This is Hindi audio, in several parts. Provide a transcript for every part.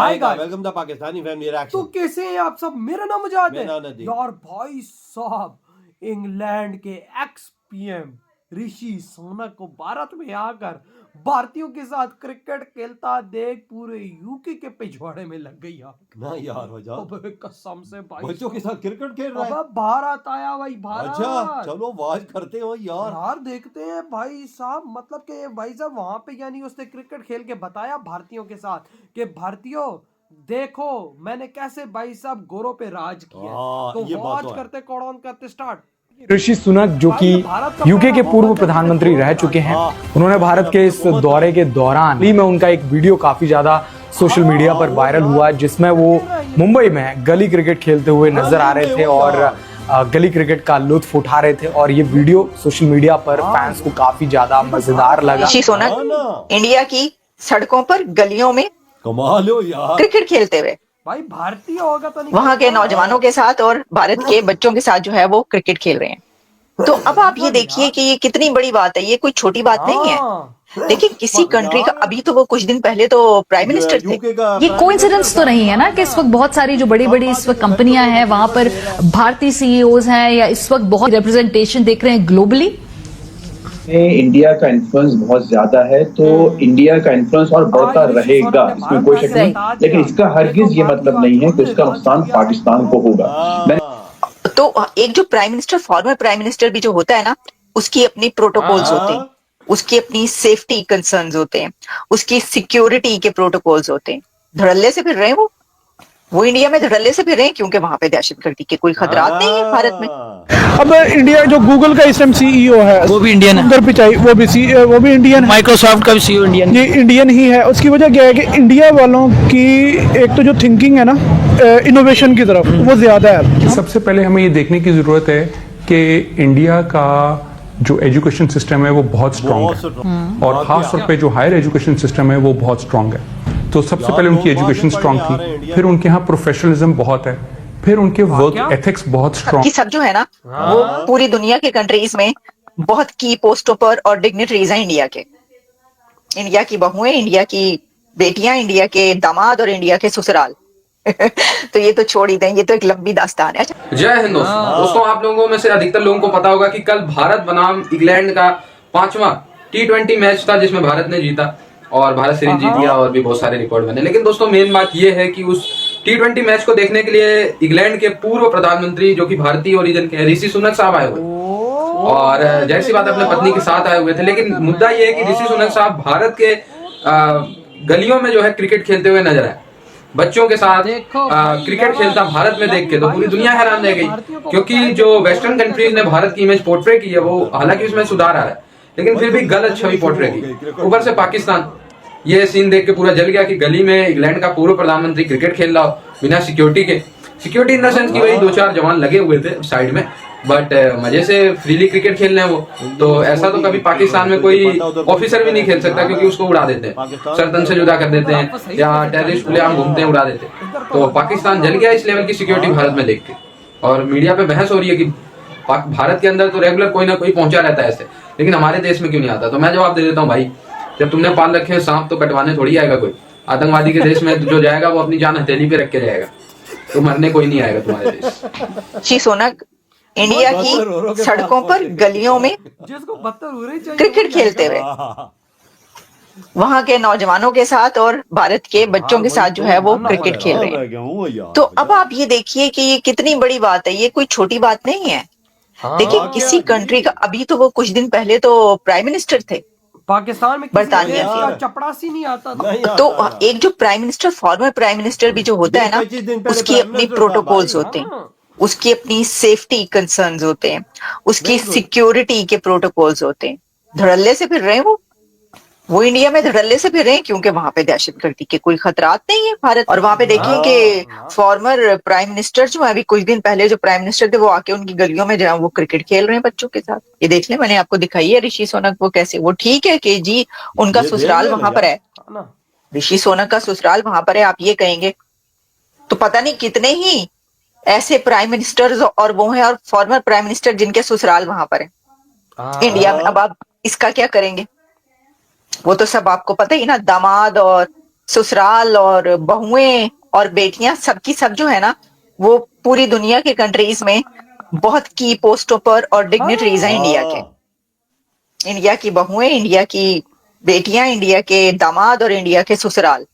हाय आएगा। Guys, welcome the Pakistani family तो रिएक्शन। कैसे हैं आप सब? मेरा नाम मुजाहिद है। मेरा नाम नदीम। यार भाई साहब, इंग्लैंड के एक्स पीएम ऋषि सुनक को भारत में आकर भारतीयों के साथ क्रिकेट खेलता देख पूरे यूके के पिछवाड़े में लग गई आग। ना यार वजह अबे कसम से भाई, बच्चों के साथ क्रिकेट खेल रहा है। अबे भारत आया भाई, अच्छा भारत। चलो वाच करते हो यार। यार देखते हैं भाई साहब, मतलब कि भाई साहब वहां पे यानी उसने क्रिकेट खेल के बताया भारतीयों के साथ कि भारतीयों देखो मैंने कैसे भाई साहब गोरों पे राज किया। तो ये बात वॉच तो है। करते कौन ऑन करते स्टार्ट। ऋषि सुनक जो कि यूके के पूर्व प्रधानमंत्री रह चुके हैं, उन्होंने भारत के इस दौरे के दौरान में उनका एक वीडियो काफी ज्यादा सोशल मीडिया पर वायरल हुआ, जिसमें वो मुंबई में गली क्रिकेट खेलते हुए नजर आ रहे थे और गली क्रिकेट का लुत्फ उठा रहे थे। और ये वीडियो सोशल मीडिया पर फैंस को काफी ज्यादा मजेदार लगा। ऋषि सुनक इंडिया की सड़कों पर गलियों में कमाल हो यार, क्रिकेट खेलते हुए भाई भारतीय होगा तो नहीं, वहां के नौजवानों के साथ और भारत के बच्चों के साथ जो है वो क्रिकेट खेल रहे हैं। तो अब आप ये देखिए कि ये कितनी बड़ी बात है, ये कोई छोटी बात नहीं है। देखिए किसी कंट्री का, अभी तो वो कुछ दिन पहले तो प्राइम मिनिस्टर थे। ये कोइंसिडेंस तो नहीं है ना कि इस वक्त बहुत सारी जो बड़ी बड़ी इस वक्त कंपनियां हैं वहां पर भारतीय सीईओज हैं, या इस वक्त बहुत रिप्रेजेंटेशन देख रहे हैं ग्लोबली। इंडिया का इन्फ्लुएंस बहुत ज्यादा है, तो इंडिया का इन्फ्लुएंस और बढ़ता रहेगा, इसमें कोई शक नहीं। लेकिन इसका हरगिज ये मतलब नहीं है कि उसका नुकसान पाकिस्तान को होगा। तो एक जो prime minister, former prime minister भी जो होता है ना, उसकी अपनी प्रोटोकॉल्स होते हैं, उसकी अपनी सेफ्टी कंसर्न्स होते हैं, उसकी सिक्योरिटी के प्रोटोकॉल्स होते हैं। धड़ल्ले से फिर रहे हैं वो इंडिया में धड़ल्ले से फिर रहे हैं क्योंकि वहां पे दहशतगर्दी के कोई खतरात नहीं है भारत में। अब इंडिया जो गूगल का इस टाइम सीईओ है वो भी इंडियन है, सुंदर पिचाई वो भी इंडियन है। माइक्रोसॉफ्ट का भी सीईओ इंडियन, ये इंडियन ही है। उसकी वजह क्या है कि इंडिया वालों की एक तो जो थिंकिंग है ना इनोवेशन की तरफ, वो ज्यादा है। सबसे पहले हमें ये देखने की जरूरत है कि इंडिया का जो एजुकेशन सिस्टम है वो बहुत स्ट्रांग है, और खास तौर पे जो हायर एजुकेशन सिस्टम है वो बहुत स्ट्रांग है। तो सबसे पहले उनकी एजुकेशन स्ट्रांग थी, फिर उनके यहाँ प्रोफेशनलिज्म बहुत है, फिर उनके वर्क एथिक्स बहुत स्ट्रांग। सब जो है ना वो पूरी दुनिया के कंट्रीज में बहुत की पोस्टों पर और डिग्निटरीज हैं इंडिया के। इंडिया की बहुएं, इंडिया की बेटियां, इंडिया के दामाद और इंडिया के ससुराल। तो ये तो छोड़ ही दें, ये तो एक लंबी दास्तान है। जय हिंद दोस्तों, आप लोगों में से अधिकतर लोगों को पता होगा कि कल भारत बनाम इंग्लैंड का 5वां T20 मैच था जिसमें भारत ने जीता और भारत सीरीज जीत गया और भी बहुत सारे रिकॉर्ड बने। लेकिन दोस्तों मेन बात यह है कि उस T20 मैच को देखने के लिए इंग्लैंड के पूर्व प्रधानमंत्री जो कि भारतीय ओरिजिन के ऋषि सुनक साहब आए हुए, और जाहिर सी बात अपने पत्नी के साथ आए हुए थे। लेकिन मुद्दा यह है कि ऋषि सुनक साहब भारत के गलियों में जो है क्रिकेट खेलते हुए नजर आए, बच्चों के साथ क्रिकेट खेलता भारत में देख के तो पूरी दुनिया हैरान रह गई। क्योंकि जो वेस्टर्न कंट्रीज ने भारत की इमेज पोर्ट्रे की है, वो हालांकि उसमें सुधार आ रहा है, लेकिन फिर भी गलत छवि पोर्ट्रे की। ऊपर से पाकिस्तान ये सीन देख के पूरा जल गया कि गली में इंग्लैंड का पूर्व प्रधानमंत्री क्रिकेट खेल रहा हो बिना सिक्योरिटी के। सिक्योरिटी इन द सेंस की वही 2-4 जवान लगे हुए थे साइड में, बट मजे से फ्रीली क्रिकेट खेल रहे हैं वो। तो ऐसा तो कभी पाकिस्तान में कोई ऑफिसर भी नहीं खेल सकता, क्योंकि उसको उड़ा देते हैं, सरतन से जुदा कर देते हैं, या टेररिस्ट खुलेआम घूमते हैं उड़ा देते हैं। तो पाकिस्तान जल गया इस लेवल की सिक्योरिटी भारत में देख के। और मीडिया पे बहस हो रही है कि भारत के अंदर तो रेगुलर कोई ना कोई पहुंचा रहता है ऐसे, लेकिन हमारे देश में क्यों नहीं आता। तो मैं जवाब दे देता हूँ, भाई जब तुमने पाल रखे हैं सांप तो कटवाने थोड़ी आएगा कोई। आतंकवादी के देश में जो जाएगा वो अपनी जान हथेली पे रख के जाएगा, तो मरने कोई नहीं आएगा तुम्हारे देश। ऋषि सुनक इंडिया की सड़कों पर गलियों में क्रिकेट खेलते हुए वहां के नौजवानों के साथ और भारत के बच्चों के साथ जो है वो क्रिकेट खेल रहे हैं। तो अब आप ये देखिए कि ये कितनी बड़ी बात है, ये कोई छोटी बात नहीं है। देखिए किसी कंट्री का, अभी तो वो कुछ दिन पहले तो प्राइम मिनिस्टर थे पाकिस्तान में, बरतानिया की। चपड़ासी नहीं आता था। तो एक जो prime minister, former prime minister भी जो होता है ना, उसकी अपनी प्रोटोकॉल्स होते हैं, उसकी अपनी सेफ्टी कंसर्न्स होते हैं, उसकी सिक्योरिटी के प्रोटोकॉल्स होते हैं। धड़ल्ले से फिर रहे हैं वो इंडिया में धड़ल्ले से फिर रहे हैं क्योंकि वहां पे दहशतगर्दी के कोई खतरात नहीं है भारत। और वहां पे देखें कि फॉर्मर प्राइम मिनिस्टर जो है, अभी कुछ दिन पहले जो प्राइम मिनिस्टर थे वो आके उनकी गलियों में जो है वो क्रिकेट खेल रहे हैं बच्चों के साथ। ये देख ले, मैंने आपको दिखाई है ऋषि सोनक वो कैसे, वो ठीक है कि जी उनका ससुराल वहां पर है, ऋषि सोनक का ससुराल वहां पर है, आप ये कहेंगे। तो पता नहीं कितने ही ऐसे प्राइम मिनिस्टर्स और वो हैं और फॉर्मर प्राइम मिनिस्टर जिनके ससुराल वहां पर है इंडिया में। अब आप इसका क्या करेंगे? वो तो सब आपको पता ही ना, दामाद और ससुराल और बहुएं और बेटियां सबकी सब जो है ना, वो पूरी दुनिया के कंट्रीज में बहुत की पोस्टों पर और डिग्निटरीज हैं इंडिया के। इंडिया की बहुएं, इंडिया की बेटियां, इंडिया के दामाद और इंडिया के ससुराल।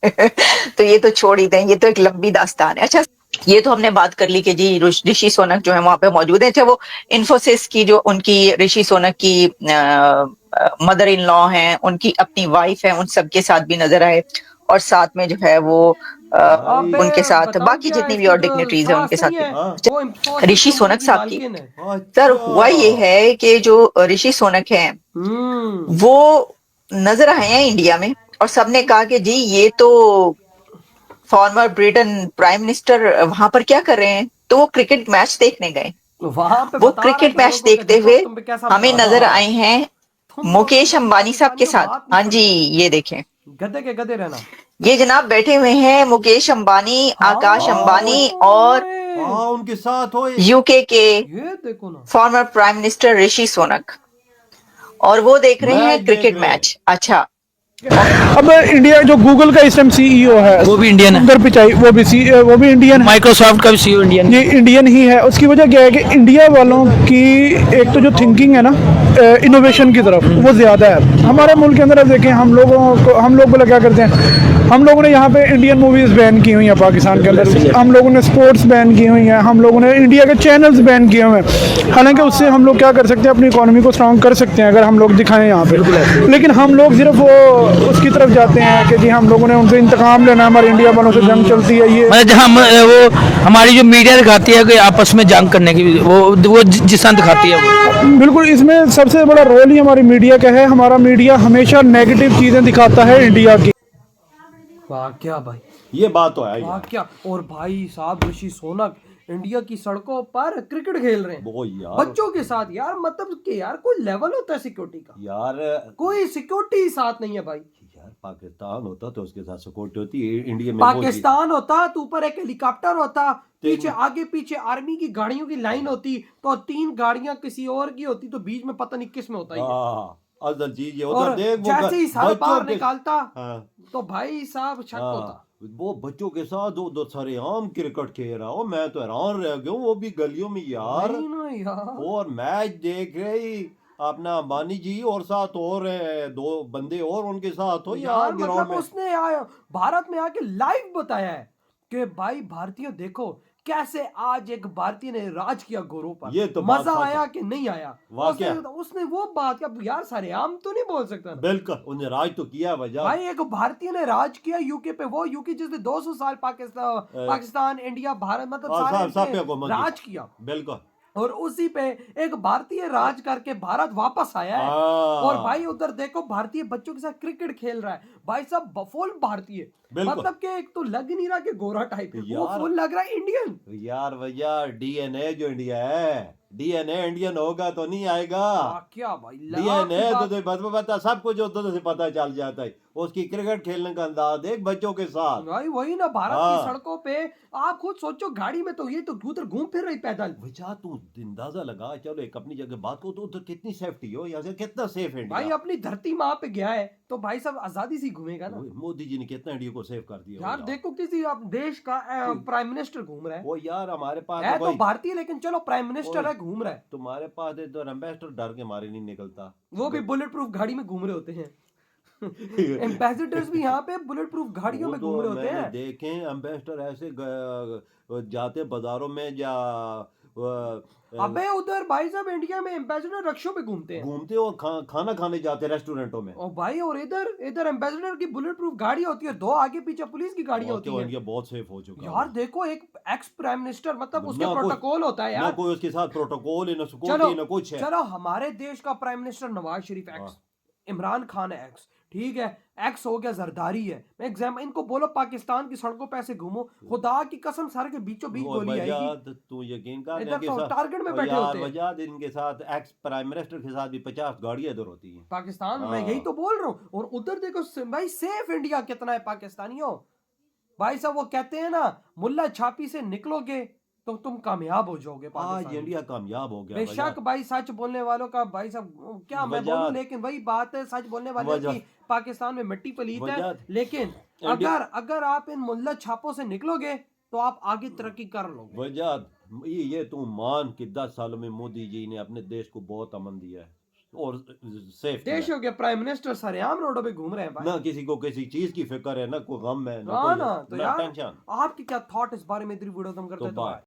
तो ये तो छोड़ ही दें, ये तो एक लंबी दास्तान है। अच्छा, ये तो हमने बात कर ली कि जी ऋषि सोनक जो है वहां पे मौजूद है। अच्छा, वो इन्फोसिस की जो उनकी ऋषि सोनक की मदर इन लॉ हैं, उनकी अपनी वाइफ है, उन सबके साथ भी नजर आए, और साथ में जो है वो उनके साथ बाकी जितनी भी और डिग्निटरीज है उनके साथ भी। ऋषि सोनक साहब की सर हुआ ये है कि जो ऋषि सोनक हैं वो नजर आए हैं इंडिया में, और सबने कहा कि जी ये तो फॉर्मर ब्रिटेन प्राइम मिनिस्टर वहां पर क्या कर रहे हैं। तो वो क्रिकेट मैच देखने गए। वो क्रिकेट मैच देखते हुए हमें नजर आए हैं मुकेश अंबानी साहब के साथ। हाँ जी, ये देखें, गधे के गधे रहना। ये जनाब बैठे हुए हैं मुकेश अंबानी, आकाश अंबानी और उनके साथ हो यूके के ये देखो ना, फॉर्मर प्राइम मिनिस्टर ऋषि सोनक, और वो देख रहे हैं क्रिकेट मैच। अच्छा, अब इंडिया जो गूगल का इस टाइम सीईओ है वो भी इंडियन है, सुंदर पिचाई, वो भी इंडियन है। माइक्रोसॉफ्ट का भी सीईओ इंडियन ये इंडियन ही है। उसकी वजह क्या है कि इंडिया वालों की एक तो जो थिंकिंग है ना इनोवेशन की तरफ, वो ज़्यादा है। हमारे मुल्क के अंदर अब देखें, हम लोग बोला क्या करते हैं, हम लोगों ने यहाँ पे इंडियन मूवीज़ बैन की हुई हैं पाकिस्तान के अंदर, हम लोगों ने स्पोर्ट्स बैन की हुई हैं, हम लोगों ने इंडिया के चैनल्स बैन किए हुए हैं। हालांकि उससे हम लोग क्या कर सकते हैं, अपनी इकोनॉमी को स्ट्रॉन्ग कर सकते हैं अगर हम लोग दिखाएं यहाँ पे। लेकिन हम लोग सिर्फ वो उसकी तरफ जाते हैं कि जी हम लोगों ने उनसे इंतकाम लेना, हमारे इंडिया वालों से जंग चलती है। ये मतलब जहाँ वो हमारी जो मीडिया दिखाती है कि आपस में जंग करने की, वो जिसान दिखाती है वो। बिल्कुल, इसमें सबसे बड़ा रोल ही हमारी मीडिया का है। हमारा मीडिया हमेशा नेगेटिव चीज़ें दिखाता है इंडिया की। वाह क्या भाई, ये बात तो है वाह क्या। और भाई साहब ऋषि सोनक इंडिया की सड़कों पर क्रिकेट खेल रहे हैं वो यार बच्चों के साथ। यार मतलब कि यार कोई लेवल होता है सिक्योरिटी का, यार कोई सिक्योरिटी साथ नहीं है भाई। यार पाकिस्तान होता तो उसके साथ सिक्योरिटी होती है। इंडिया में पाकिस्तान होता तो ऊपर एक हेलीकॉप्टर होता, पीछे आगे पीछे आर्मी की गाड़ियों की लाइन होती, तो 3 गाड़ियां किसी और की होती, तो बीच में पता नहीं किस में होता है। असल चीज ये और उधर देख जैसे ही सर बाहर निकालता हाँ। तो भाई साहब शक होता। वो बच्चों के साथ उधर सरेआम क्रिकेट खेल रहा हो, मैं तो हैरान रह गया हूँ। वो भी गलियों में यार, और मैच देख रही अपना अंबानी जी और साथ और 2 बंदे और उनके साथ हो यार मतलब उसने भारत में आके लाइव बताया है कि भाई भारतीय देखो कैसे आज एक भारतीय ने राज किया गोरों पर। ये तो मजा आया कि नहीं आया, उसने वो बात यार सरेआम तो नहीं बोल सकता। बिल्कुल, उन्हें राज तो किया वजह भाई, एक भारतीय ने राज किया यूके पे, वो यूके जिसने 200 साल पाकिस्तान इंडिया भारत मतलब सारे राज किया। बिल्कुल, और उसी पे एक भारतीय राज करके भारत वापस आया है। और भाई उधर देखो भारतीय बच्चों के साथ क्रिकेट खेल रहा है भाई साहब, फुल भारतीय। मतलब कि एक तो लग नहीं रहा कि गोरा टाइप, वो फुल लग रहा है इंडियन। यार भैया डीएनए जो इंडिया है, डीएनए इंडियन होगा तो नहीं आएगा। क्या भाई डीएनए तो बता सब कुछ उधर से पता चल जाता है। उसकी क्रिकेट खेलने का अंदाज देख बच्चों के साथ। भाई वही ना, भारत की सड़कों पे आप खुद सोचो, गाड़ी में तो ये तो उधर घूम फिर रही पैदल। भैया तू अंदाजा लगा, चलो एक अपनी जगह बात को, तो उधर कितनी सेफ्टी हो, यहाँ से कितना सेफ है भाई। अपनी धरती माँ पे गया है तो भाई साहब आजादी से घूमेगा ना। मोदी जी ने कितना इंडिया को सेव कर दिया यार। देखो किसी देश का प्राइम मिनिस्टर घूम रहा है, वो यार हमारे पास है तो भारतीय, लेकिन चलो प्राइम मिनिस्टर है घूम रहा है। तुम्हारे पास तो एम्बेसडर डर के मारे नहीं निकलता, वो भी बुलेट प्रूफ गाड़ी में घूम रहे होते हैं। एम्बेसडर्स भी यहाँ पे बुलेट प्रूफ गाड़ियों में घूम रहे होते हैं। देखे एम्बेसडर ऐसे जाते बाजारों में या अबे उधर भाई साहब इंडिया में एम्बेसडर रक्षों पे घूमते और खाना खाने जाते रेस्टोरेंटों में। और भाई और इधर एम्बेसडर की बुलेट प्रूफ गाड़ी होती है, 2 आगे पीछे पुलिस की गाड़ियां होती है। इंडिया बहुत सेफ हो चुका है यार। देखो एक एक्स प्राइम मिनिस्टर, मतलब उसके प्रोटोकॉल होता है यार, कोई उसके साथ प्रोटोकॉल न सिक्योरिटी न कुछ है। चलो हमारे देश का prime minister Nawaz Sharif x, Imran Khan है एक्स, ठीक है, एक्स हो गया, जरदारी है। इनको बोलो पाकिस्तान की सड़कों पे ऐसे घूमो, खुदा की कसम सर के बीचों बीच गोली आएगी। तू यकीन कर, इधर तो टारगेट में बैठे होते हैं। इनके साथ एक्स प्राइम मिनिस्टर के साथ भी 50 गाड़ियां इधर होती हैं पाकिस्तान में। यही तो बोल रहा हूँ। और उधर देखो भाई सेफ इंडिया कितना है पाकिस्तानियों। भाई साहब वो कहते हैं ना, मुल्ला छापी से निकलोगे तो तुम कामयाब हो जाओगे। आज इंडिया कामयाब हो गया। बेशक भाई सच बोलने वालों का भाई साहब क्या मैं बोलूं, लेकिन वही बात है, सच बोलने वालों की पाकिस्तान में मिट्टी पलीत है। लेकिन अगर आप इन मुल्ला छापों से निकलोगे तो आप आगे तरक्की कर लोगे। वजह ये तू मान कि 10 सालों में मोदी जी ने अपने देश को बहुत अमन दिया है और सेफ देशों के प्राइम मिनिस्टर सरेआम रोडों पे घूम रहे हैं भाई। ना किसी को किसी चीज की फिक्र है, ना कोई गम है, ना तो ना यार टेंशन। आपकी क्या थॉट इस बारे में? इतनी वीडियो तुम करते तो तो